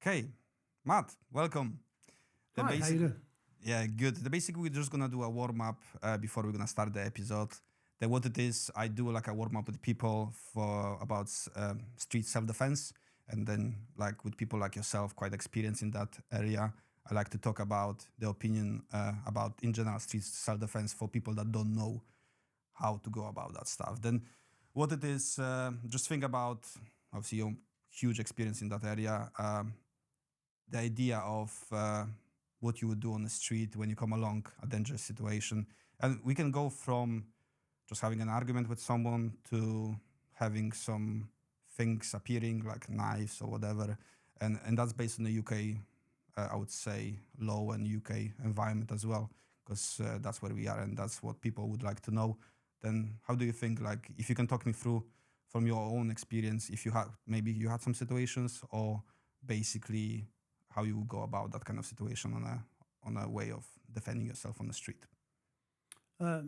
Okay, Matt, welcome. Hi, how you doing? Yeah, good. Basically, we're just gonna do a warm up before we're gonna start the episode. Then what it is, I do like a warm up with people for about street self defense, and then like with people like yourself, quite experienced in that area. I like to talk about the opinion about in general street self defense for people that don't know how to go about that stuff. Then what it is, just think about obviously your huge experience in that area. The idea of what you would do on the street when you come along a dangerous situation. And we can go from just having an argument with someone to having some things appearing like knives or whatever. And that's based on the UK, I would say, law and UK environment as well, because that's where we are and that's what people would like to know. Then how do you think, like, if you can talk me through from your own experience, if you had, maybe you had some situations or basically how you would go about that kind of situation on a way of defending yourself on the street? Well,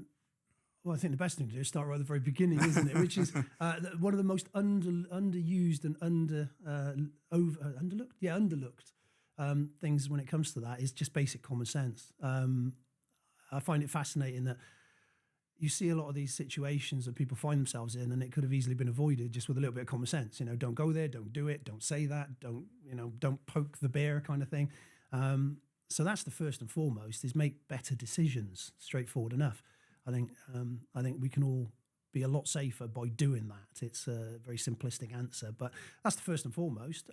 I think the best thing to do is start right at the very beginning, isn't it? Which is one of the most underused and underlooked things when it comes to that is just basic common sense. I find it fascinating that you see a lot of these situations that people find themselves in, and it could have easily been avoided just with a little bit of common sense. You know, don't go there, don't do it, don't say that, don't poke the bear, kind of thing. So that's the first and foremost: is make better decisions. Straightforward enough. I think we can all be a lot safer by doing that. It's a very simplistic answer, but that's the first and foremost.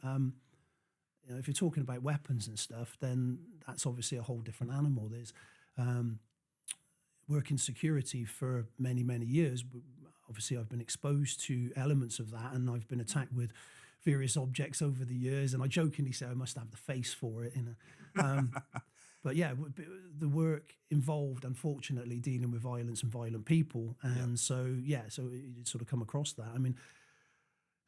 If you're talking about weapons and stuff, then that's obviously a whole different animal. There's working security for many, many years. Obviously, I've been exposed to elements of that, and I've been attacked with various objects over the years. And I jokingly say I must have the face for it. But yeah, the work involved, unfortunately, dealing with violence and violent people. And so you sort of come across that. I mean,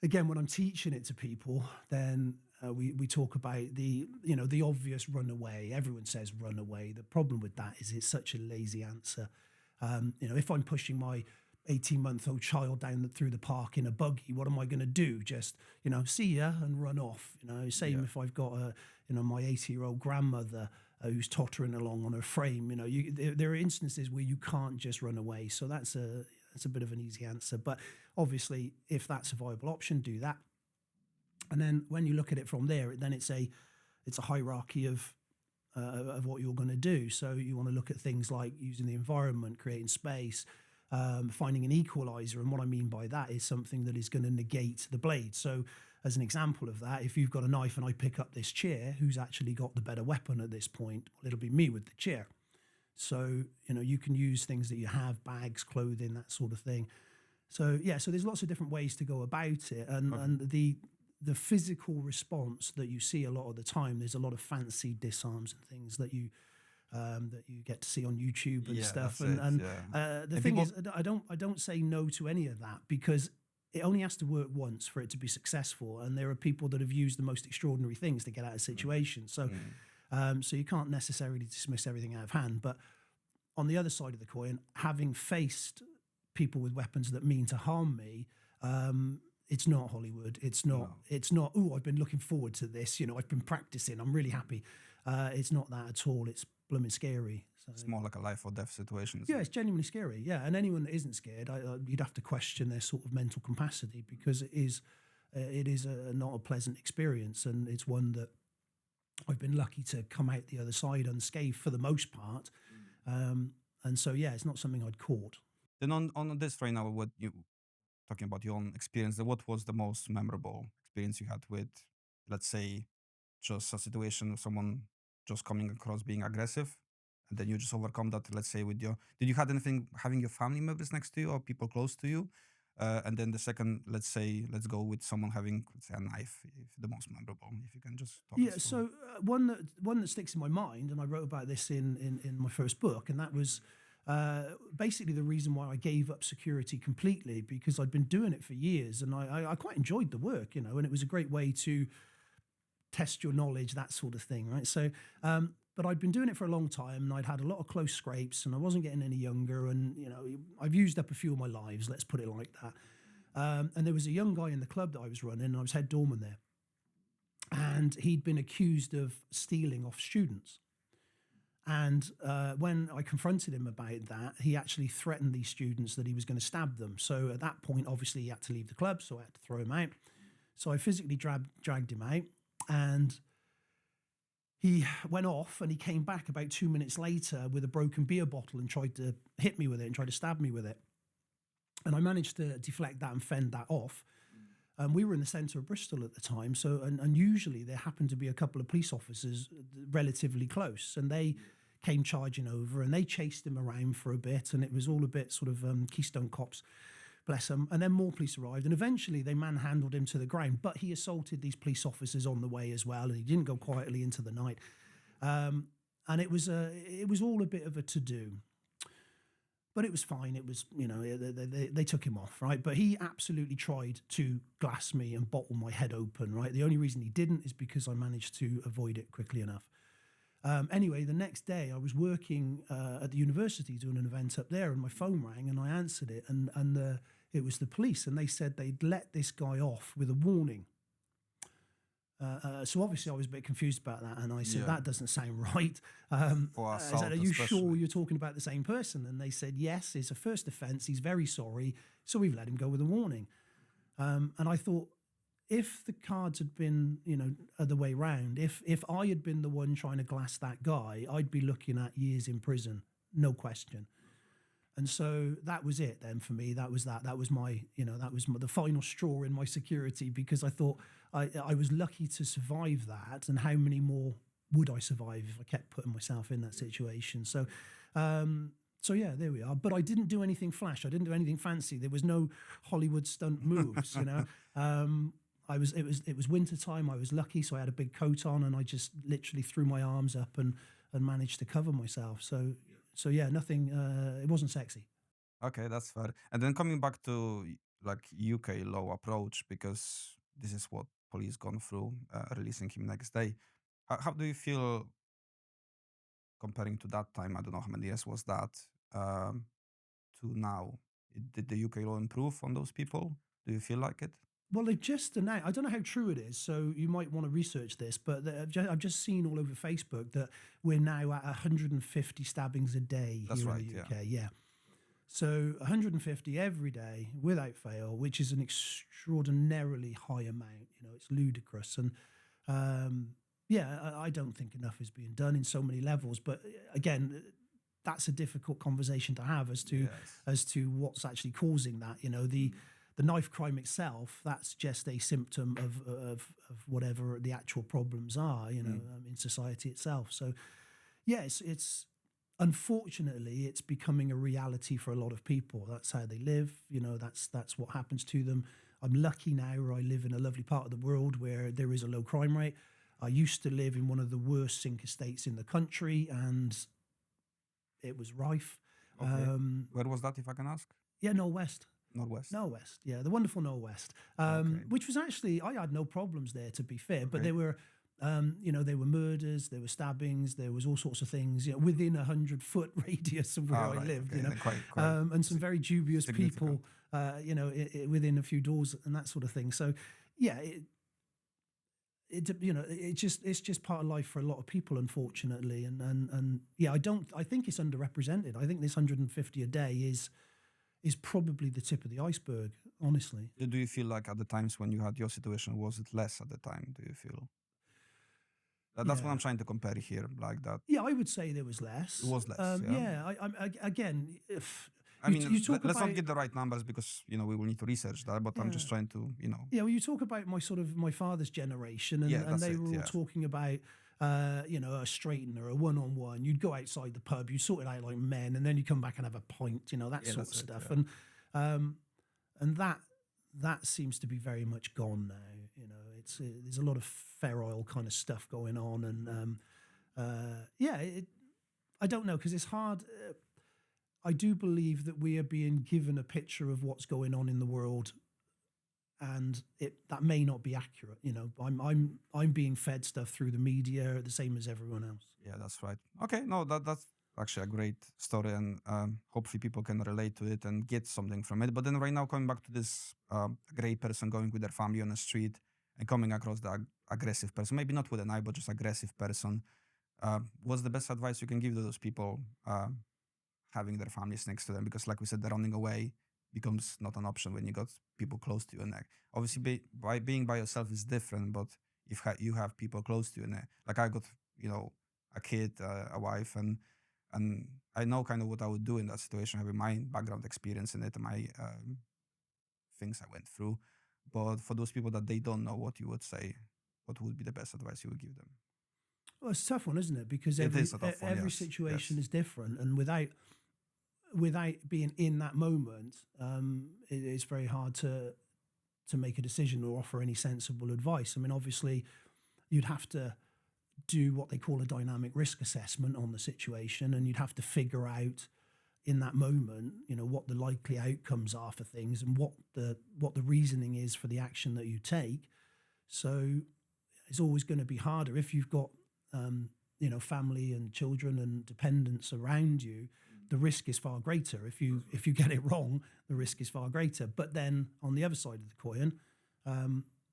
again, when I'm teaching it to people, then we talk about the obvious run away. Everyone says run away. The problem with that is it's such a lazy answer. If I'm pushing my 18-month-old child down through the park in a buggy, what am I going to do? Just, see ya and run off. Same if I've got my 80-year-old grandmother who's tottering along on her frame. There are instances where you can't just run away. So that's a bit of an easy answer. But obviously, if that's a viable option, do that. And then when you look at it from there, then it's a hierarchy of what you're going to do. So you want to look at things like using the environment, creating space, finding an equalizer. And what I mean by that is something that is going to negate the blade. So as an example of that, if you've got a knife and I pick up this chair, who's actually got the better weapon at this point? Well, it'll be me with the chair. So, you can use things that you have, bags, clothing, that sort of thing. So, so there's lots of different ways to go about it. And the physical response that you see a lot of the time, there's a lot of fancy disarms and things that you get to see on YouTube and stuff. The thing is, I don't say no to any of that because it only has to work once for it to be successful. And there are people that have used the most extraordinary things to get out of situations. So you can't necessarily dismiss everything out of hand. But on the other side of the coin, having faced people with weapons that mean to harm me, it's not Hollywood. It's not. Oh, I've been looking forward to this. I've been practicing. I'm really happy. It's not that at all. It's blooming scary. So, it's more like a life or death situation. Yeah, it's genuinely scary. Yeah, and anyone that isn't scared, you'd have to question their sort of mental capacity because it is not a pleasant experience, and it's one that I've been lucky to come out the other side unscathed for the most part. And so, it's not something I'd caught. Then on this right now, what you talking about your own experience, what was the most memorable experience you had with, let's say, just a situation of someone just coming across being aggressive, and then you just overcome that, let's say, did you have anything having your family members next to you or people close to you? And then the second, let's go with someone having, let's say, a knife, if the most memorable, if you can just talk. Yeah, so one that sticks in my mind, and I wrote about this in my first book, and that was basically the reason why I gave up security completely, because I'd been doing it for years, and I quite enjoyed the work, and it was a great way to test your knowledge, that sort of thing, right? So, but I'd been doing it for a long time, and I'd had a lot of close scrapes, and I wasn't getting any younger, and I've used up a few of my lives, let's put it like that. And there was a young guy in the club that I was running, and I was head doorman there. and he'd been accused of stealing off students. And when I confronted him about that, he actually threatened these students that he was going to stab them. So at that point, obviously, he had to leave the club, so I had to throw him out. So I physically dragged him out, and he went off, and he came back about 2 minutes later with a broken beer bottle and tried to hit me with it and tried to stab me with it. And I managed to deflect that and fend that off. We were in the centre of Bristol at the time, so and usually there happened to be a couple of police officers relatively close, and they came charging over, and they chased him around for a bit, and it was all a bit sort of Keystone Cops, bless them. And then more police arrived, and eventually they manhandled him to the ground. But he assaulted these police officers on the way as well, and he didn't go quietly into the night. And it was all a bit of a to-do. But it was fine. It was, they took him off, right? But he absolutely tried to glass me and bottle my head open, right? The only reason he didn't is because I managed to avoid it quickly enough. Anyway, the next day I was working at the university doing an event up there, and my phone rang, and I answered it, and it was the police, and they said they'd let this guy off with a warning. So obviously I was a bit confused about that, and I said, that doesn't sound right. I said, are you sure you're talking about the same person? And they said, yes, it's a first offence, he's very sorry, so we've let him go with a warning. And I thought, if the cards had been, other way round, if I had been the one trying to glass that guy, I'd be looking at years in prison, no question. And so that was it then for me. That was my, the final straw in my security, because I thought I was lucky to survive that. And how many more would I survive if I kept putting myself in that situation? So yeah, there we are. But I didn't do anything flash. I didn't do anything fancy. There was no Hollywood stunt moves, It was winter time. I was lucky, so I had a big coat on, and I just literally threw my arms up and managed to cover myself. So yeah, nothing. It wasn't sexy. Okay, that's fair. And then coming back to like UK law approach, because this is what police gone through, releasing him next day. How do you feel comparing to that time? I don't know how many years was that to now. Did the UK law improve on those people? Do you feel like it? Well, they've just announced, I don't know how true it is, so you might want to research this, but I've just seen all over Facebook that we're now at 150 stabbings a day here in the UK. Yeah. So 150 every day without fail, which is an extraordinarily high amount. It's ludicrous. And I don't think enough is being done in so many levels. But again, that's a difficult conversation to have as to what's actually causing that. The knife crime itself, that's just a symptom of whatever the actual problems are, in society itself. So, yes, it's unfortunately, it's becoming a reality for a lot of people. That's how they live. That's what happens to them. I'm lucky now where I live in a lovely part of the world where there is a low crime rate. I used to live in one of the worst sink estates in the country, and it was rife. Okay. Where was that, if I can ask? Yeah, Northwest. Northwest, yeah, the wonderful Northwest, which was actually, I had no problems there, to be fair, but there were, there were murders, there were stabbings, there was all sorts of things, within 100-foot radius of where I lived, Quite and some very dubious people, within a few doors and that sort of thing. So, yeah, it's just part of life for a lot of people, unfortunately, and yeah, I think it's underrepresented. I think this 150 a day is probably the tip of the iceberg, honestly. Do you feel like at the times when you had your situation, was it less at the time, do you feel? That's what I'm trying to compare here, like that. Yeah, I would say there was less. It was less, again, let's not get the right numbers because, we will need to research that, but I'm just trying to, Yeah, well, you talk about my father's generation, and they were all talking about, a straightener, a one-on-one. You'd go outside the pub, you sort it out like men, and then you come back and have a pint, that sort of stuff. Yeah. And that seems to be very much gone now. There's a lot of feral kind of stuff going on, and I don't know, because it's hard. I do believe that we are being given a picture of what's going on in the world, and that may not be accurate. I'm being fed stuff through the media, the same as everyone else. Yeah, that's right. Okay, no, that's actually a great story, and hopefully people can relate to it and get something from it. But then right now, coming back to this grey person going with their family on the street and coming across that aggressive person, maybe not with a knife, but just aggressive person, what's the best advice you can give to those people having their families next to them? Because like we said, the running away becomes not an option when you got people close to you. And obviously by being by yourself is different, but if you have people close to you, and like I got, a kid, a wife, and I know kind of what I would do in that situation, having my background experience in it, my things I went through. But for those people that they don't know, what you would say, what would be the best advice you would give them? Well, it's a tough one, isn't it? Because It is a tough one, every yes, situation yes. is different, and without being in that moment, it's very hard to make a decision or offer any sensible advice. I mean, obviously, you'd have to do what they call a dynamic risk assessment on the situation, and you'd have to figure out in that moment, what the likely outcomes are for things and what the reasoning is for the action that you take. So it's always going to be harder if you've got family and children and dependents around you. The risk is far greater. If you get it wrong, the risk is far greater. But then on the other side of the coin,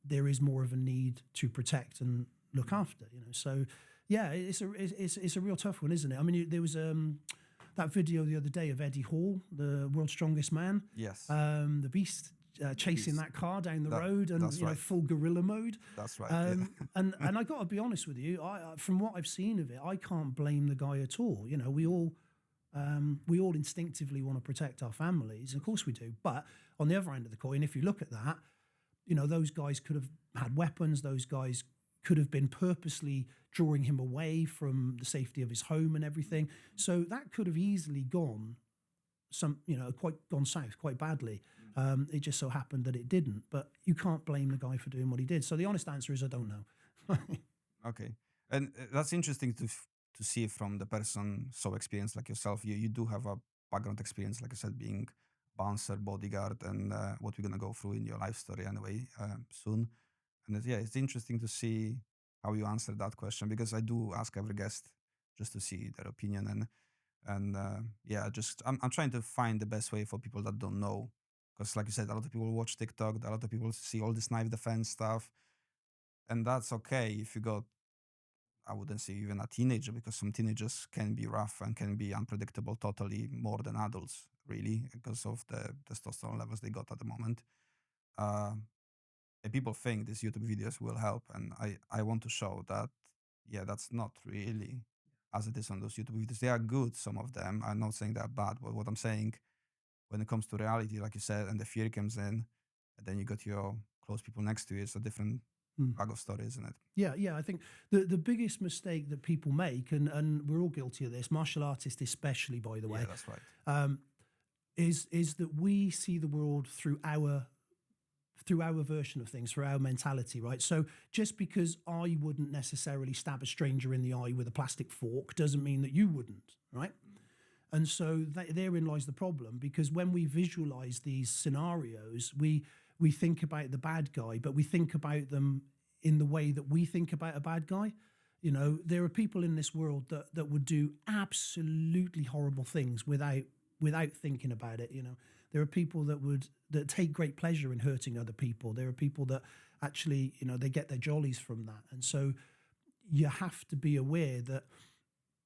there is more of a need to protect and look after. So yeah, it's a real tough one, isn't it? I mean, there was that video the other day of Eddie Hall, the world's strongest man. Yes. The beast chasing that car down the road and right. full gorilla mode. That's right. Yeah. and I got to be honest with you, from what I've seen of it, I can't blame the guy at all. We all instinctively want to protect our families, of course we do. But on the other end of the coin, if you look at that, those guys could have had weapons. Those guys could have been purposely drawing him away from the safety of his home and everything. So that could have easily gone gone south quite badly. It just so happened that it didn't. But you can't blame the guy for doing what he did. So the honest answer is I don't know. Okay. And that's interesting to see from the person so experienced like yourself. You do have a background experience, like I said, being bouncer, bodyguard, and what we're going to go through in your life story anyway soon. And it's interesting to see how you answer that question, because I do ask every guest just to see their opinion. And I'm trying to find the best way for people that don't know. Because like you said, a lot of people watch TikTok, a lot of people see all this knife defense stuff. And that's okay if you got, I wouldn't say even a teenager, because some teenagers can be rough and can be unpredictable totally more than adults, really, because of the testosterone levels they got at the moment. And people think these YouTube videos will help. And I want to show that, that's not really as it is on those YouTube videos. They are good, some of them. I'm not saying they're bad, but what I'm saying, when it comes to reality, like you said, and the fear comes in, and then you got your close people next to you, it's a different bag of story, isn't it? Yeah. I think the biggest mistake that people make, and we're all guilty of this, martial artists especially, by the way, Yeah, that's right. Is that we see the world through our version of things, through our mentality, right? So just because I wouldn't necessarily stab a stranger in the eye with a plastic fork doesn't mean that you wouldn't, right? And so therein lies the problem, because when we visualize these scenarios, we think about the bad guy, but we think about them in the way that we think about a bad guy. There are people in this world that would do absolutely horrible things without thinking about it. There are people that take great pleasure in hurting other people. There are people that actually, they get their jollies from that. And so you have to be aware that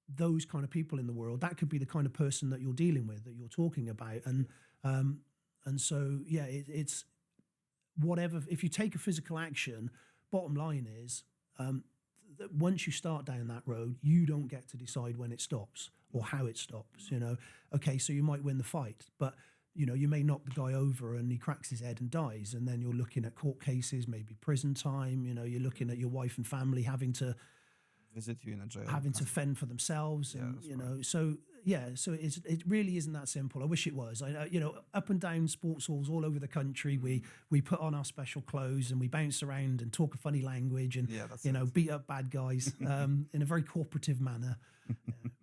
those kind of people in the world, that could be the kind of person that you're dealing with, that you're talking about. And so, it's whatever. If you take a physical action, bottom line is, that once you start down that road, you don't get to decide when it stops or how it stops. Okay, so you might win the fight, but you may knock the guy over and he cracks his head and dies, and then you're looking at court cases, maybe prison time. You're looking at your wife and family having to visit you in a jail, having to fend for themselves, and right. So it really isn't that simple. I wish it was. Up and down sports halls all over the country, we put on our special clothes and we bounce around and talk a funny language and beat up bad guys in a very cooperative manner.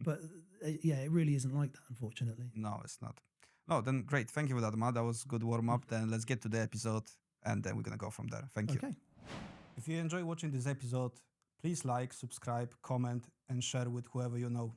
But it really isn't like that, unfortunately. No, it's not. No, then great. Thank you for that, Matt. That was good warm up. Then let's get to the episode, and then we're gonna go from there. Thank you. Okay. If you enjoy watching this episode, please like, subscribe, comment, and share with whoever you know.